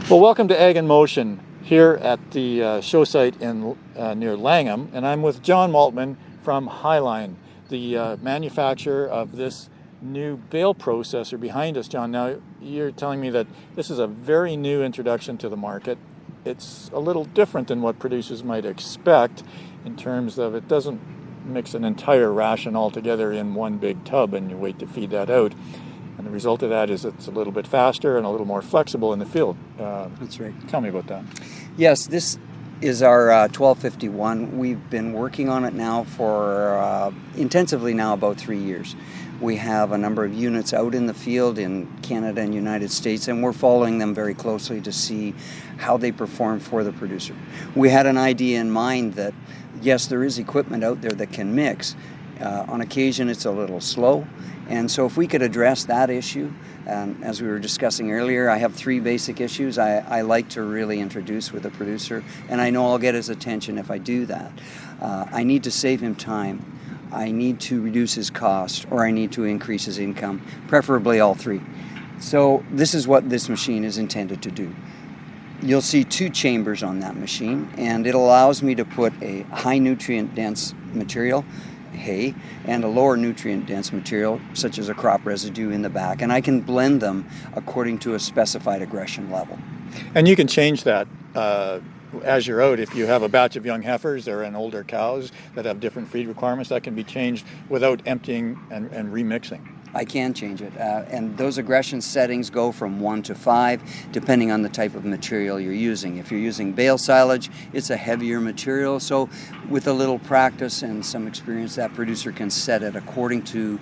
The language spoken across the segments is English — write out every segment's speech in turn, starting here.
Well, welcome to Ag in Motion here at the show site in near Langham, and I'm with John Maltman from Highline, the manufacturer of this new bale processor behind us. John, now you're telling me that this is a very new introduction to the market. It's a little different than what producers might expect in terms of it doesn't mix an entire ration all together in one big tub and you wait to feed that out. And the result of that is it's a little bit faster and a little more flexible in the field. That's right. Tell me about that. Yes, this is our 1251. We've been working on it now for intensively now about 3 years. We have a number of units out in the field in Canada and United States, and we're following them very closely to see how they perform for the producer. We had an idea in mind that, yes, there is equipment out there that can mix. On occasion, it's a little slow. And so if we could address that issue, as we were discussing earlier, I have 3 basic issues I like to really introduce with the producer, and I know I'll get his attention if I do that. I need to save him time, I need to reduce his cost, or I need to increase his income, preferably all 3. So this is what this machine is intended to do. You'll see 2 chambers on that machine, and it allows me to put a high nutrient dense material, hay, and a lower nutrient dense material such as a crop residue in the back, and I can blend them according to a specified aggression level. And you can change that as you're out. If you have a batch of young heifers or older cows that have different feed requirements, that can be changed without emptying and remixing. I can change it, and those aggression settings go from 1 to 5 depending on the type of material you're using. If you're using bale silage, it's a heavier material, so with a little practice and some experience, that producer can set it according to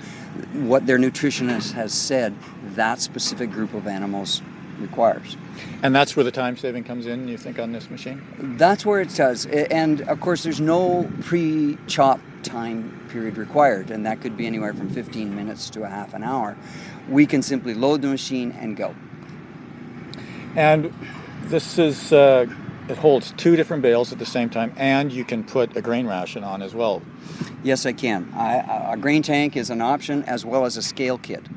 what their nutritionist has said that specific group of animals requires. And that's where the time saving comes in, you think, on this machine? That's where it does, and of course there's no pre-chop time period required, and that could be anywhere from 15 minutes to a half an hour. We can simply load the machine and go. And this is, it holds 2 different bales at the same time, and you can put a grain ration on as well. Yes, I can. A grain tank is an option, as well as a scale kit.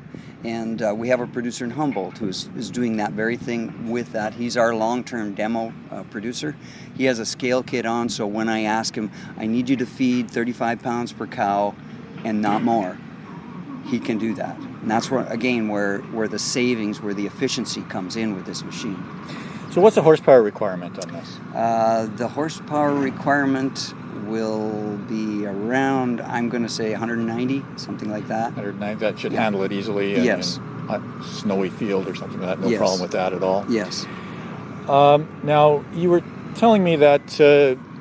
And we have a producer in Humboldt who is doing that very thing with that. He's our long-term demo producer. He has a scale kit on, so when I ask him, I need you to feed 35 pounds per cow and not more, he can do that. And that's where, again, where the savings, where the efficiency comes in with this machine. So what's the horsepower requirement on this? The horsepower requirement will be around, I'm going to say 190, something like that. 190, that should handle it easily. Yes. In a snowy field or something like that, no Yes. problem with that at all. Yes. Now, you were telling me that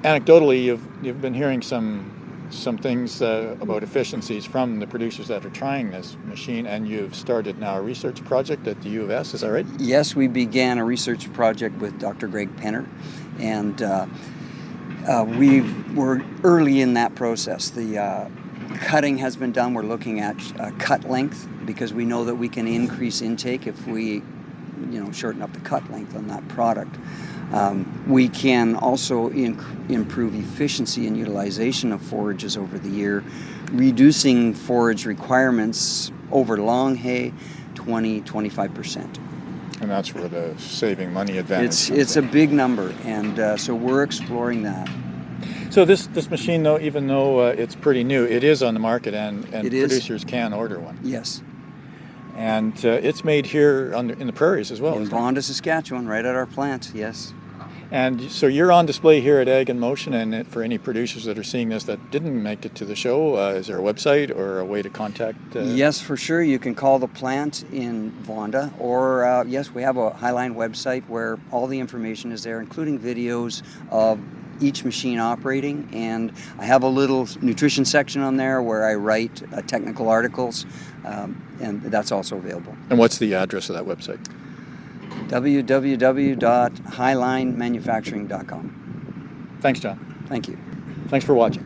anecdotally you've been hearing some things about efficiencies from the producers that are trying this machine, and you've started now a research project at the U of S, is that right? Yes, we began a research project with Dr. Greg Penner, and we're early in that process. The cutting has been done. We're looking at cut length, because we know that we can increase intake if we shorten up the cut length on that product. We can also improve efficiency and utilization of forages over the year, reducing forage requirements over long hay 20-25%. And that's where the saving money advantage It's a big number, and so we're exploring that. So this machine, though, even though it's pretty new, it is on the market, and producers can order one. Yes. And it's made here in the prairies as well. In Vonda, Saskatchewan, right at our plant, yes. And so you're on display here at Ag in Motion, and for any producers that are seeing this that didn't make it to the show, is there a website or a way to contact? Yes, for sure. You can call the plant in Vonda, or yes, we have a Highline website where all the information is there, including videos of each machine operating, and I have a little nutrition section on there where I write technical articles, and that's also available. And what's the address of that website? www.highlinemanufacturing.com. Thanks, John. Thank you. Thanks for watching.